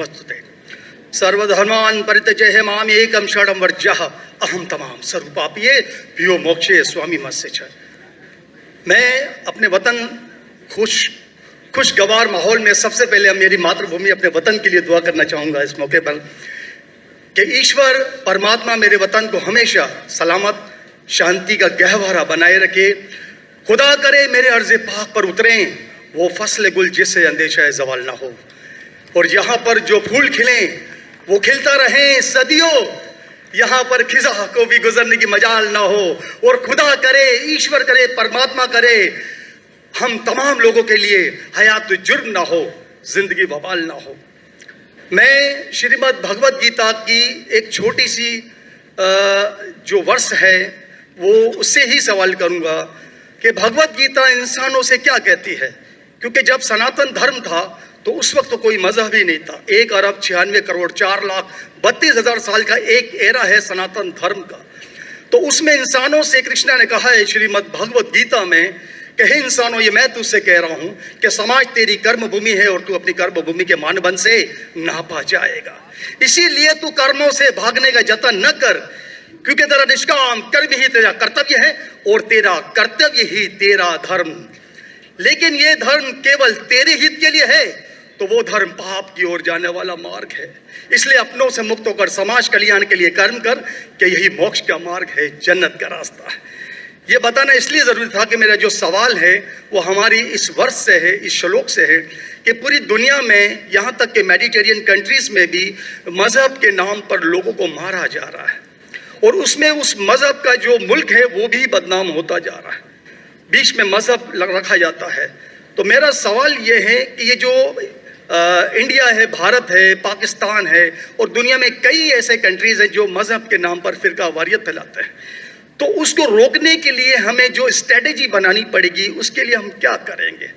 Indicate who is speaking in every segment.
Speaker 1: नमस्तुते। सर्वधर्मान् परित्यज्य माम् एकं शरणं व्रजः अहम तमाम सर्वपापिये पियो मोक्षे स्वामी मत्स्य च। मैं अपने वतन खुशगवार माहौल में सबसे पहले मेरी मातृभूमि अपने वतन के लिए दुआ करना चाहूँगा इस मौके पर कि ईश्वर परमात्मा मेरे वतन को हमेशा सलामत शांति का गहवारा बनाए रखे। खुदा करे मेरे अर्ज़ पाक पर उतरें वो फसल गुल जिससे अंदेशा ज़वाल ना हो, और यहाँ पर जो फूल खिलें वो खिलता रहें सदियों, यहाँ पर खिजा को भी गुजरने की मजाल ना हो। और खुदा करे, ईश्वर करे, परमात्मा करे हम तमाम लोगों के लिए हयात जुर्म ना हो, जिंदगी वबाल ना हो। मैं श्रीमद् भगवत गीता की एक छोटी सी जो वर्ष है वो उससे ही सवाल करूँगा कि भगवत गीता इंसानों से क्या कहती है, क्योंकि जब सनातन धर्म था तो उस वक्त तो कोई मजहब ही नहीं था। 1 अरब 96 करोड़ 4,32,000 साल का एक एरा है सनातन धर्म का। तो उसमें इंसानों से कृष्णा ने कहा है श्रीमद् भगवत गीता में कि हे इंसानों, ये मैं तुझसे कह रहा हूँ कि समाज तेरी कर्म भूमि है और तू अपनी कर्म भूमि के मानदंड से नापा जाएगा। इसीलिए तू कर्मों से भागने का जतन न कर, क्योंकि तेरा निष्काम कर्म ही तेरा कर्तव्य है और तेरा कर्तव्य ही तेरा धर्म। लेकिन ये धर्म केवल तेरे हित के लिए है तो वो धर्म पाप की ओर जाने वाला मार्ग है। इसलिए अपनों से मुक्त होकर समाज कल्याण के लिए कर्म कर कि यही मोक्ष का मार्ग है, जन्नत का रास्ता है। ये बताना इसलिए जरूरी था कि मेरा जो सवाल है वो हमारी इस वर्ष से है, इस श्लोक से है कि पूरी दुनिया में यहाँ तक कि मेडिटेरियन कंट्रीज में भी मजहब के नाम पर लोगों को मारा जा रहा है, और उसमें उस मजहब का जो मुल्क है वो भी बदनाम होता जा रहा है, बीच में मजहब रखा जाता है। तो मेरा सवाल ये है कि ये जो इंडिया है, भारत है, पाकिस्तान है और दुनिया में कई ऐसे कंट्रीज हैं जो मजहब के नाम पर फिरका वारियत फैलाते हैं, तो उसको रोकने के लिए हमें जो स्ट्रेटेजी बनानी पड़ेगी उसके लिए हम क्या करेंगे,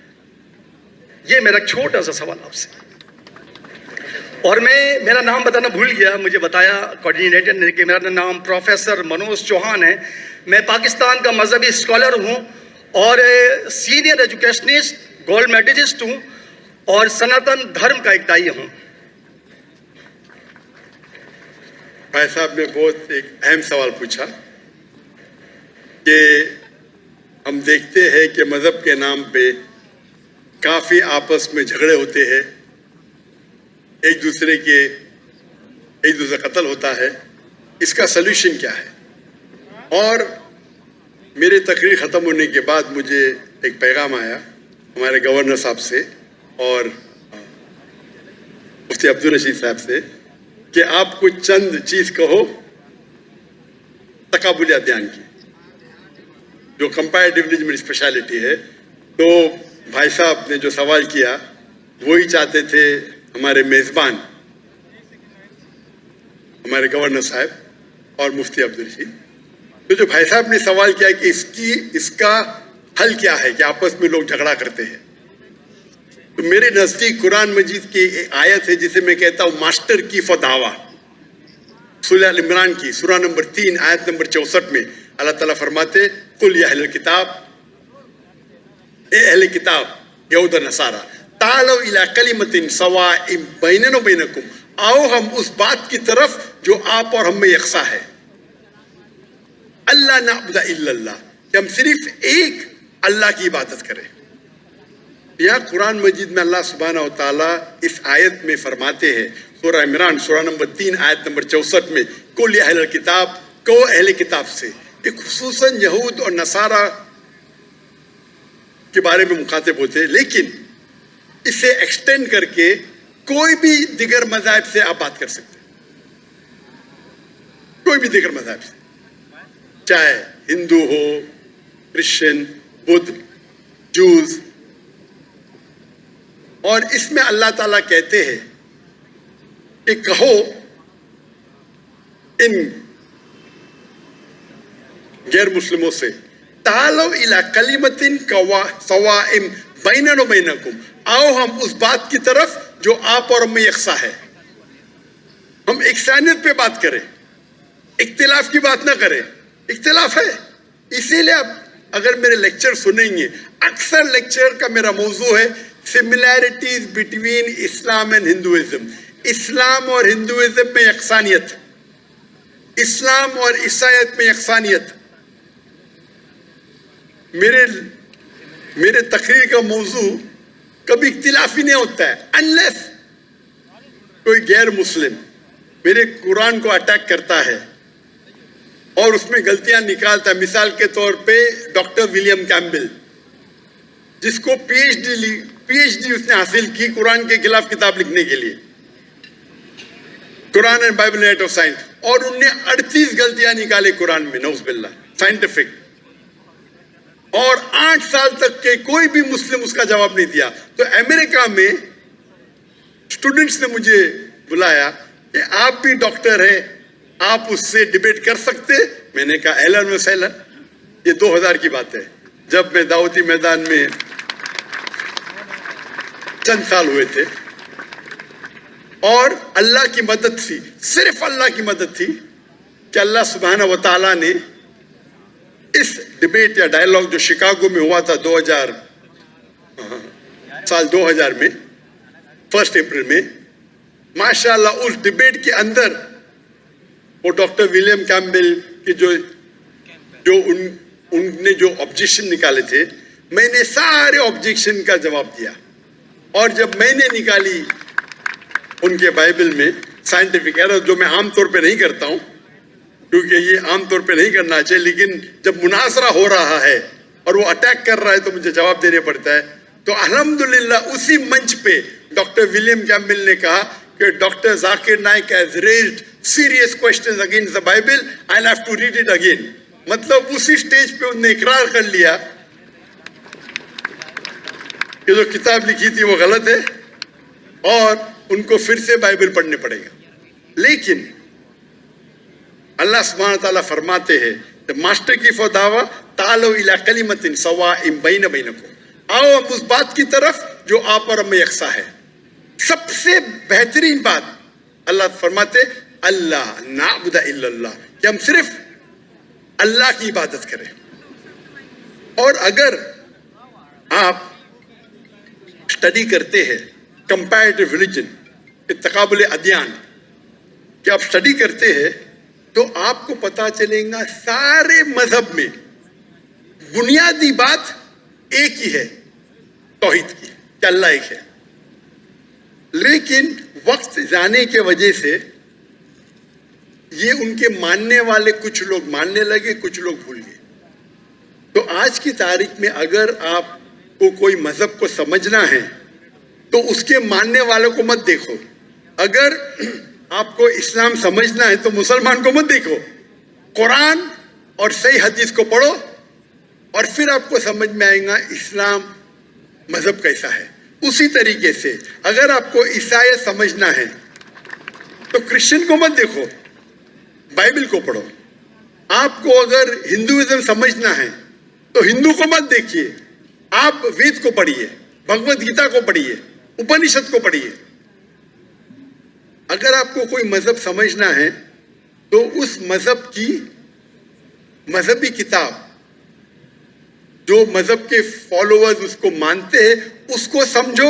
Speaker 1: ये मेरा छोटा सा सवाल आपसे। और मैं मेरा नाम बताना भूल गया, मुझे बताया कोऑर्डिनेटर ने कि मेरा नाम प्रोफेसर मनोज चौहान है। मैं पाकिस्तान का मजहबी स्कॉलर हूँ और सीनियर एजुकेशनिस्ट, गोल्ड मेडलिस्ट हूँ और सनातन धर्म का एक दाई हूँ।
Speaker 2: भाई साहब ने बहुत एक अहम सवाल पूछा कि हम देखते हैं कि मजहब के नाम पे काफी आपस में झगड़े होते हैं, एक दूसरे का कत्ल होता है। इसका सलूशन क्या है? और मेरे तकरीर ख़त्म होने के बाद मुझे एक पैगाम आया हमारे गवर्नर साहब से और मुफ्ती अब्दुल रशीद साहब से कि आप कुछ चंद चीज़ कहो तकाबुल अदयान की, जो कंपैरेटिव रिलीजन में स्पेशलिटी है। तो भाई साहब ने जो सवाल किया वही चाहते थे हमारे मेज़बान, हमारे गवर्नर साहब और मुफ्ती अब्दुल रशीद। तो जो भाई साहब ने सवाल किया कि इसका हल क्या है कि आपस में लोग झगड़ा करते हैं, तो मेरे नजदीक कुरान मजीद की एक आयत है जिसे मैं कहता हूँ मास्टर की फदावा, सूरह अल इमरान की सूरह नंबर 3 आयत नंबर 64 में अल्लाह ताला फरमाते कुल या अहले किताब, ए अहले किताब यहूद नसारा तालो इला कलिमतिन सवाइम बैनना व बैनकुम, आओ हम उस बात की तरफ जो आप और हम में यकसा है। अल्लाह नअबुद इल्लल्लाह, कि हम सिर्फ एक अल्लाह की इबादत करें। यहाँ कुरान मजीद में अल्लाह सुब्हानहू व तआला इस आयत में फरमाते हैं, सूरह इमरान सूरह नंबर 3 आयत नंबर 64 में कुल या अहले किताब, को अहले किताब से, एक खुसूसन यहूद और नसारा के बारे में मुखातिब होते हैं, लेकिन इसे एक्सटेंड करके कोई भी दिगर मज़हब से आप बात कर सकते हैं, कोई भी दिगर मज़हब से, चाहे हिंदू हो, क्रिश्चियन, बुद्ध, जूस। और इसमें अल्लाह ताला कहते हैं कि कहो इन गैर मुस्लिमों से तालो इला कलिमतिन सवाइम बैनना व बैनकुम, आओ हम उस बात की तरफ जो आप और हम में यकसा है। हम इकसानियत पे बात करें, इख्तिलाफ की बात ना करें। इख्तिलाफ है, इसीलिए आप अगर मेरे लेक्चर सुनेंगे, अक्सर लेक्चर का मेरा मौजू है similarities between Islam and Hinduism. اسلام اور ہندوازم میں یکسانیت، اسلام اور عیسائیت میں یکسانیت. میرے تقریر کا موضوع کبھی اختلافی نہیں ہوتا ہے انلیس کوئی غیر مسلم میرے قرآن کو اٹیک کرتا ہے اور اس میں غلطیاں نکالتا ہے. مثال کے طور پہ ڈاکٹر ولیم کیمبل، جس کو پی ایچ ڈی اس نے حاصل کی قرآن کے خلاف کتاب لکھنے کے لیے، قرآن اینڈ بائبل نیٹ آف سائنس، اور انہوں نے 38 غلطیاں نکالے قرآن میں، نعوذ باللہ، سائنٹیفک. اور 8 سال تک کے کوئی بھی مسلم اس کا جواب نہیں دیا. تو امریکہ میں اسٹوڈنٹس نے مجھے بلایا کہ آپ بھی ڈاکٹر ہیں، آپ اس سے ڈیبیٹ کر سکتے. میں نے کہا اہلاً و سہلاً. یہ 2000 کی بات ہے، جب میں دعوتی میدان میں چند سال ہوئے تھے. اور اللہ کی مدد تھی، صرف اللہ کی مدد تھی کہ اللہ سبحانہ و تعالیٰ نے اس ڈیبیٹ یا ڈائلاگ جو شکاگو میں ہوا تھا 2000 میں 1 اپریل میں، ماشاءاللہ اس ڈیبیٹ کے اندر وہ ڈاکٹر ولیم کیمبل کی جو ان نے جو آبجیکشن نکالے تھے، میں نے سارے آبجیکشن کا جواب دیا. اور جب میں نے نکالی ان کے بائبل میں سائنٹیفک ایرر، جو میں عام طور پہ نہیں کرتا ہوں کیونکہ یہ عام طور پہ نہیں کرنا چاہیے، لیکن جب مناظرہ ہو رہا ہے اور وہ اٹیک کر رہا ہے تو مجھے جواب دینے پڑتا ہے. تو الحمدللہ اسی منچ پہ ڈاکٹر ولیم کیمبل نے کہا کہ doctor Zakir Naik has raised serious questions against the Bible, I'll have to read it again. مطلب اسی سٹیج پہ انہوں نے اقرار کر لیا کہ جو کتاب لکھی تھی وہ غلط ہے اور ان کو پھر سے بائبل پڑھنے پڑے گا. لیکن اللہ سبحانہ تعالیٰ فرماتے ہیں ماسٹر کی دعویٰ تعالوا الی کلمۃ سواء بین بینکم، آؤ ہم اس بات کی طرف جو آپ اور ہم میں یکساں ہے. سب سے بہترین بات اللہ فرماتے اللہ نعبد الا اللہ، کہ ہم صرف اللہ کی عبادت کریں. اور اگر آپ اسٹڈی کرتے ہیں کمپیریٹیو ریلیجن، تقابل ادیان، کہ آپ اسٹڈی کرتے ہیں تو آپ کو پتا چلے گا سارے مذہب میں بنیادی بات ایک ہی ہے، توحید کی، کہ اللہ ایک ہے. لیکن وقت جانے کی وجہ سے یہ ان کے ماننے والے کچھ لوگ ماننے لگے، کچھ لوگ بھول گئے. تو آج کی تاریخ میں اگر آپ کو کوئی مذہب کو سمجھنا ہے تو اس کے ماننے والوں کو مت دیکھو. اگر آپ کو اسلام سمجھنا ہے تو مسلمان کو مت دیکھو، قرآن اور صحیح حدیث کو پڑھو اور پھر آپ کو سمجھ میں آئے گا اسلام مذہب کیسا ہے. اسی طریقے سے اگر آپ کو عیسائیت سمجھنا ہے تو کرسچن کو مت دیکھو، بائبل کو پڑھو. آپ کو اگر ہندوازم سمجھنا ہے تو ہندو کو مت دیکھیے، آپ وید کو پڑھیے، بھگوت گیتا کو پڑھیے، اپنشد کو پڑھیے. اگر آپ کو کوئی مذہب سمجھنا ہے تو اس مذہب کی مذہبی کتاب جو مذہب کے فالوورز اس کو مانتے ہیں اس کو سمجھو،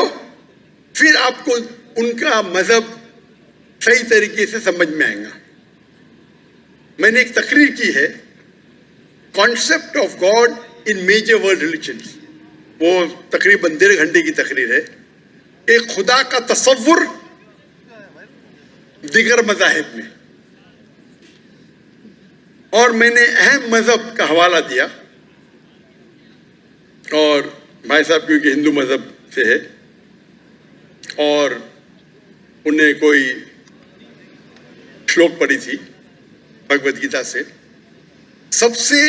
Speaker 2: پھر آپ کو ان کا مذہب صحیح طریقے سے سمجھ میں آئے گا. میں نے ایک تقریر کی ہے concept of God in major world religions, وہ تقریباً 1.5 گھنٹے کی تقریر ہے. ایک خدا کا تصور دیگر مذاہب میں، اور میں نے اہم مذہب کا حوالہ دیا. اور بھائی صاحب کیونکہ ہندو مذہب سے ہے اور انہیں کوئی شلوک پڑھی تھی بھگوت گیتا سے. سب سے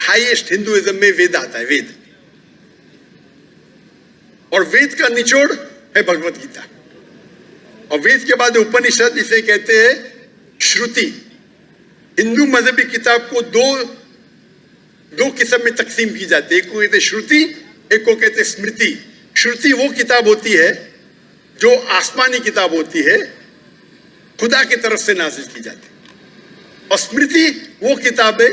Speaker 2: ہائیسٹ ہندوازم میں وید آتا ہے، وید، اور وید کا نچوڑ ہے بھگوت گیتا. اور وید کے بعد اپنشد، اسے کہتے ہیں شروتی. ہندو مذہبی کتاب کو دو قسم میں تقسیم کی جاتی ہے، ایک کو کہتے ہیں شروتی، ایک کو کہتے ہیں اسمرتی. شروتی وہ کتاب ہوتی ہے جو آسمانی کتاب ہوتی ہے، خدا کی طرف سے نازل کی جاتی ہے. اور اسمرتی وہ کتابیں